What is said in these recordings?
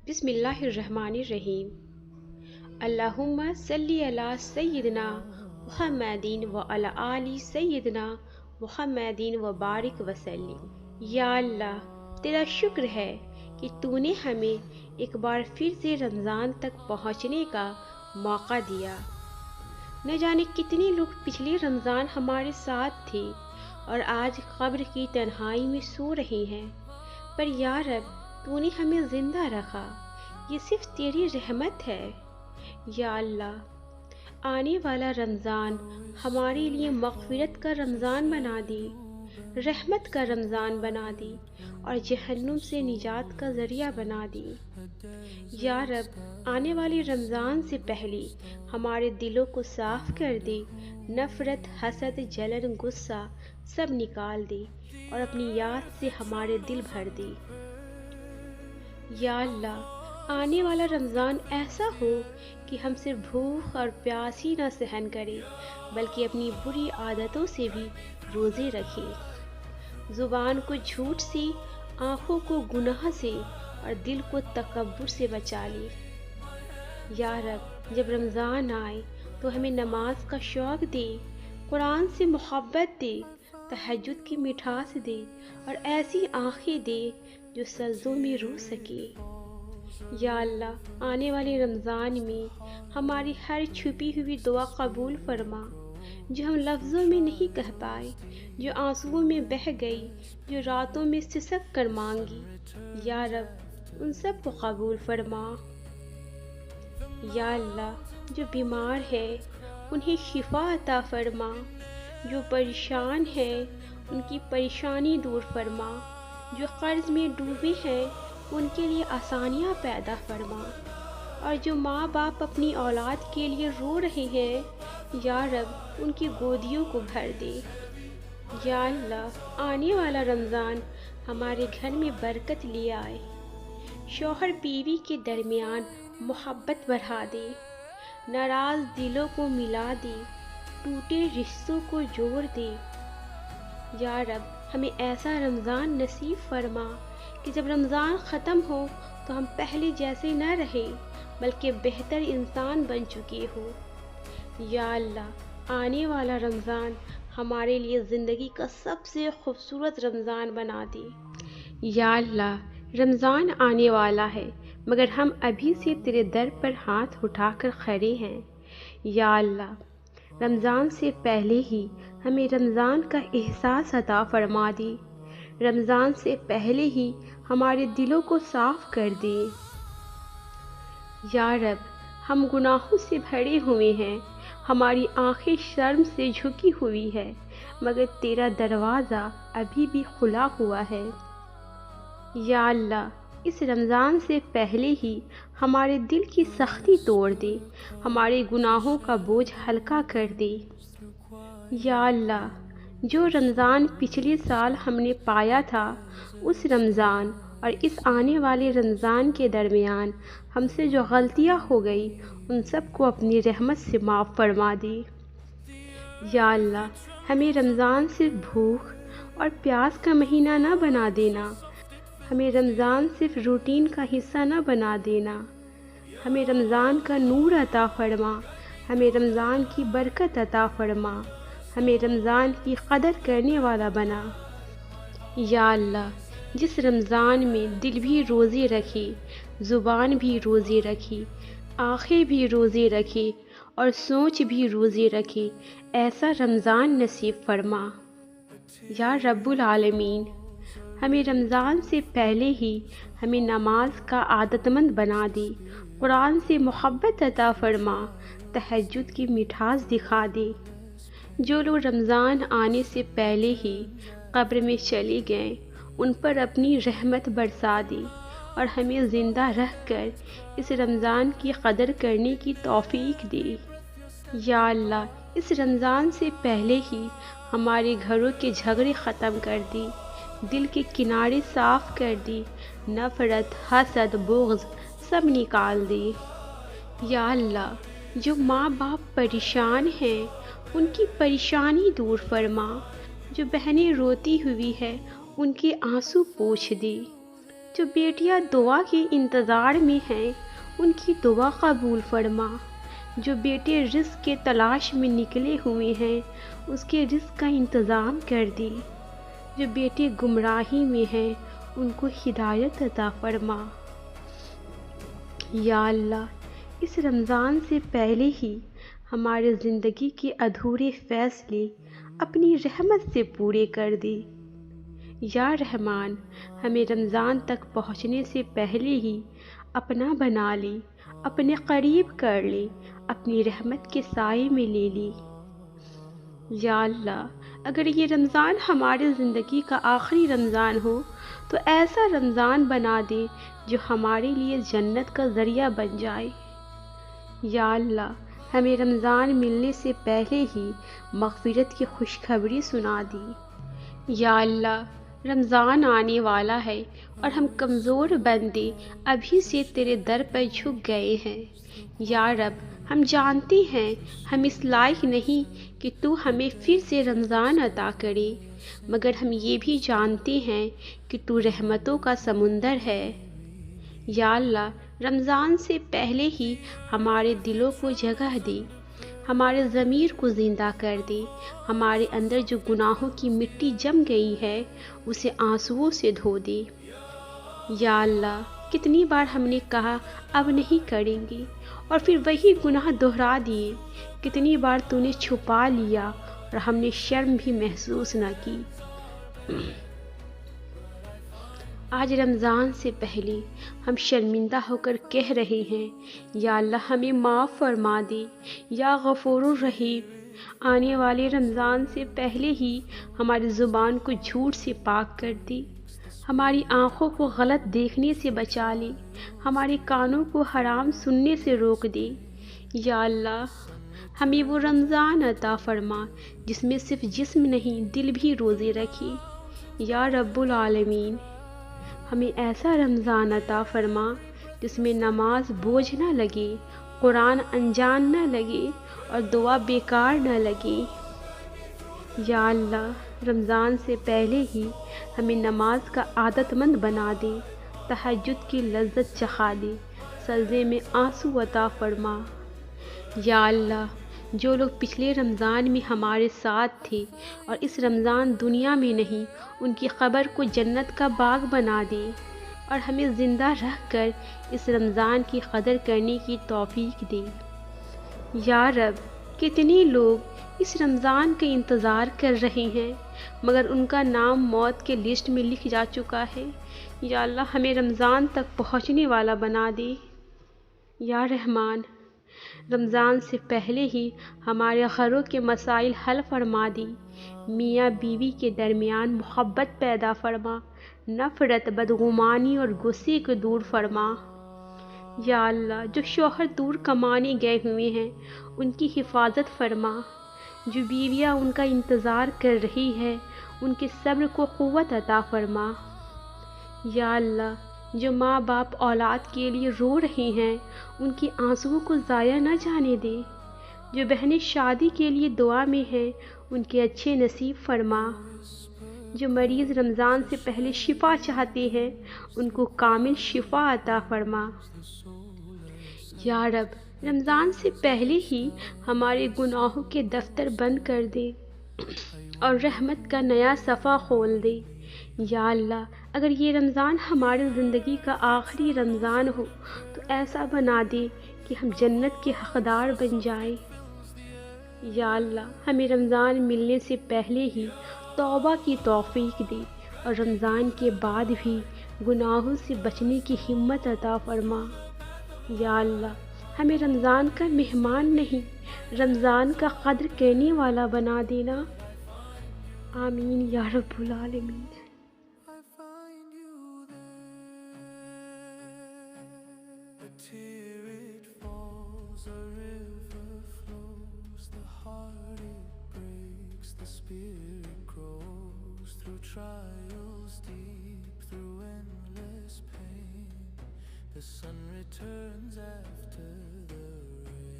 بسم اللہ الرحمن الرحیم۔ اللہم صلی علی سیدنا محمدین و علی آل سیدنا محمدین و بارک وسلم۔ یا اللہ، تیرا شکر ہے کہ تو نے ہمیں ایک بار پھر سے رمضان تک پہنچنے کا موقع دیا۔ نہ جانے کتنے لوگ پچھلے رمضان ہمارے ساتھ تھے اور آج قبر کی تنہائی میں سو رہے ہیں، پر یا رب تو نے ہمیں زندہ رکھا، یہ صرف تیری رحمت ہے۔ یا اللہ، آنے والا رمضان ہمارے لیے مغفرت کا رمضان بنا دی، رحمت کا رمضان بنا دی اور جہنم سے نجات کا ذریعہ بنا دی۔ یا رب، آنے والے رمضان سے پہلے ہمارے دلوں کو صاف کر دے، نفرت، حسد، جلن، غصہ سب نکال دے اور اپنی یاد سے ہمارے دل بھر دے۔ یا اللہ، آنے والا رمضان ایسا ہو کہ ہم صرف بھوک اور پیاس ہی نہ سہن کرے بلکہ اپنی بری عادتوں سے بھی روزے رکھے، زبان کو جھوٹ سے، آنکھوں کو گناہ سے اور دل کو تکبر سے بچا لے۔ یا رب، جب رمضان آئے تو ہمیں نماز کا شوق دے، قرآن سے محبت دے، تہجد کی مٹھاس دے اور ایسی آنکھیں دے جو سجدوں میں رو سکے۔ یا اللہ، آنے والے رمضان میں ہماری ہر چھپی ہوئی دعا قبول فرما، جو ہم لفظوں میں نہیں کہہ پائے، جو آنسوؤں میں بہہ گئی، جو راتوں میں سسک کر مانگی۔ یا رب، ان سب کو قبول فرما۔ یا اللہ، جو بیمار ہے انہیں شفا عطا فرما، جو پریشان ہے ان کی پریشانی دور فرما، جو قرض میں ڈوبے ہیں ان کے لیے آسانیاں پیدا فرما، اور جو ماں باپ اپنی اولاد کے لیے رو رہے ہیں، یا رب ان کی گودیوں کو بھر دے۔ یا اللہ، آنے والا رمضان ہمارے گھر میں برکت لے آئے، شوہر بیوی کے درمیان محبت بڑھا دے، ناراض دلوں کو ملا دے، ٹوٹے رشتوں کو جوڑ دے۔ یا رب، ہمیں ایسا رمضان نصیب فرما کہ جب رمضان ختم ہو تو ہم پہلے جیسے نہ رہے بلکہ بہتر انسان بن چکے ہو۔ یا اللہ، آنے والا رمضان ہمارے لیے زندگی کا سب سے خوبصورت رمضان بنا دے۔ یا اللہ، رمضان آنے والا ہے مگر ہم ابھی سے تیرے در پر ہاتھ اٹھا کر کھڑے ہیں۔ یا اللہ، رمضان سے پہلے ہی ہمیں رمضان کا احساس عطا فرما دے، رمضان سے پہلے ہی ہمارے دلوں کو صاف کر دے۔ یا رب، ہم گناہوں سے بھرے ہوئے ہیں، ہماری آنکھیں شرم سے جھکی ہوئی ہے مگر تیرا دروازہ ابھی بھی کھلا ہوا ہے۔ یا اللہ، اس رمضان سے پہلے ہی ہمارے دل کی سختی توڑ دے، ہمارے گناہوں کا بوجھ ہلکا کر دے۔ یا اللہ، جو رمضان پچھلے سال ہم نے پایا تھا، اس رمضان اور اس آنے والے رمضان کے درمیان ہم سے جو غلطیاں ہو گئی ان سب کو اپنی رحمت سے معاف فرما دے۔ یا اللہ، ہمیں رمضان صرف بھوک اور پیاس کا مہینہ نہ بنا دینا، ہمیں رمضان صرف روٹین کا حصہ نہ بنا دینا، ہمیں رمضان کا نور عطا فرما، ہمیں رمضان کی برکت عطا فرما، ہمیں رمضان کی قدر کرنے والا بنا۔ یا اللہ، جس رمضان میں دل بھی روزے رکھے، زبان بھی روزے رکھی، آنکھیں بھی روزے رکھے اور سوچ بھی روزے رکھے، ایسا رمضان نصیب فرما۔ یا رب العالمین، ہمیں رمضان سے پہلے ہی ہمیں نماز کا عادت مند بنا دی، قرآن سے محبت عطا فرما، تہجد کی مٹھاس دکھا دے۔ جو لوگ رمضان آنے سے پہلے ہی قبر میں چلے گئے ان پر اپنی رحمت برسا دے اور ہمیں زندہ رہ کر اس رمضان کی قدر کرنے کی توفیق دے۔ یا اللہ، اس رمضان سے پہلے ہی ہمارے گھروں کے جھگڑے ختم کر دی، دل کے کنارے صاف کر دی، نفرت، حسد، بغض سب نکال دے۔ یا اللہ، جو ماں باپ پریشان ہیں ان کی پریشانی دور فرما، جو بہنیں روتی ہوئی ہے ان کے آنسو پوچھ دے۔ جو بیٹیاں دعا کے انتظار میں ہیں ان کی دعا قبول فرما۔ جو بیٹے رزق کے تلاش میں نکلے ہوئے ہیں اس کے رزق کا انتظام کر دے۔ جو بیٹے گمراہی میں ہیں ان کو ہدایت عطا فرما۔ یا اللہ اس رمضان سے پہلے ہی ہمارے زندگی کے ادھورے فیصلے اپنی رحمت سے پورے کر دے۔ یا رحمان ہمیں رمضان تک پہنچنے سے پہلے ہی اپنا بنا لے، اپنے قریب کر لے، اپنی رحمت کے سائے میں لے لی۔ یا اللہ اگر یہ رمضان ہماری زندگی کا آخری رمضان ہو تو ایسا رمضان بنا دے جو ہمارے لیے جنت کا ذریعہ بن جائے۔ یا اللہ ہمیں رمضان ملنے سے پہلے ہی مغفرت کی خوشخبری سنا دی۔ یا اللہ رمضان آنے والا ہے اور ہم کمزور بندے ابھی سے تیرے در پر جھک گئے ہیں۔ یا رب ہم جانتے ہیں ہم اس لائق نہیں کہ تو ہمیں پھر سے رمضان عطا کرے، مگر ہم یہ بھی جانتے ہیں کہ تو رحمتوں کا سمندر ہے۔ یا اللہ رمضان سے پہلے ہی ہمارے دلوں کو جگہ دے، ہمارے ضمیر کو زندہ کر دے، ہمارے اندر جو گناہوں کی مٹی جم گئی ہے اسے آنسوؤں سے دھو دے۔ یا اللہ کتنی بار ہم نے کہا اب نہیں کریں گے اور پھر وہی گناہ دہرا دیے، کتنی بار تو نے چھپا لیا اور ہم نے شرم بھی محسوس نہ کی۔ آج رمضان سے پہلے ہم شرمندہ ہو کر کہہ رہے ہیں یا اللہ ہمیں معاف فرما دے۔ یا غفور الرحیم آنے والے رمضان سے پہلے ہی ہماری زبان کو جھوٹ سے پاک کر دے، ہماری آنکھوں کو غلط دیکھنے سے بچا لے، ہمارے کانوں کو حرام سننے سے روک دے۔ یا اللہ ہمیں وہ رمضان عطا فرما جس میں صرف جسم نہیں دل بھی روزے رکھے۔ یا رب العالمین ہمیں ایسا رمضان عطا فرما جس میں نماز بوجھ نہ لگے، قرآن انجان نہ لگے اور دعا بیکار نہ لگے۔ یا اللہ رمضان سے پہلے ہی ہمیں نماز کا عادت مند بنا دے، تہجد کی لذت چکھا دے، سجدے میں آنسو عطا فرما۔ یا اللہ جو لوگ پچھلے رمضان میں ہمارے ساتھ تھے اور اس رمضان دنیا میں نہیں ان کی قبر کو جنت کا باغ بنا دے اور ہمیں زندہ رہ کر اس رمضان کی قدر کرنے کی توفیق دے۔ یا رب کتنے لوگ اس رمضان کا انتظار کر رہے ہیں مگر ان کا نام موت کے لسٹ میں لکھ جا چکا ہے۔ یا اللہ ہمیں رمضان تک پہنچنے والا بنا دے۔ یا رحمان رمضان سے پہلے ہی ہمارے گھروں کے مسائل حل فرما دی، میاں بیوی کے درمیان محبت پیدا فرما، نفرت، بدگمانی اور غصے کو دور فرما۔ یا اللہ جو شوہر دور کمانے گئے ہوئے ہیں ان کی حفاظت فرما، جو بیویاں ان کا انتظار کر رہی ہے ان کے صبر کو قوت عطا فرما۔ یا اللہ جو ماں باپ اولاد کے لیے رو رہے ہیں ان کی آنسوؤں کو ضائع نہ جانے دے، جو بہنیں شادی کے لیے دعا میں ہیں ان کے اچھے نصیب فرما، جو مریض رمضان سے پہلے شفا چاہتے ہیں ان کو کامل شفا عطا فرما۔ یا رب رمضان سے پہلے ہی ہمارے گناہوں کے دفتر بند کر دے اور رحمت کا نیا صفحہ کھول دے۔ یا اللہ اگر یہ رمضان ہماری زندگی کا آخری رمضان ہو تو ایسا بنا دے کہ ہم جنت کے حقدار بن جائیں۔ یا اللہ ہمیں رمضان ملنے سے پہلے ہی توبہ کی توفیق دے اور رمضان کے بعد بھی گناہوں سے بچنے کی ہمت عطا فرما۔ یا اللہ ہمیں رمضان کا مہمان نہیں رمضان کا قدر کرنے والا بنا دینا۔ آمین یا رب العالمین۔ Tear it falls, a river flows, the heart it breaks, the spirit grows, through trials deep, through endless pain, the sun returns after the rain.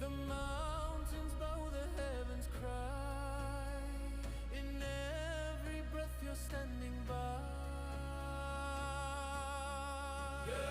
The mountains bow, the heavens cry, in every breath you're standing by.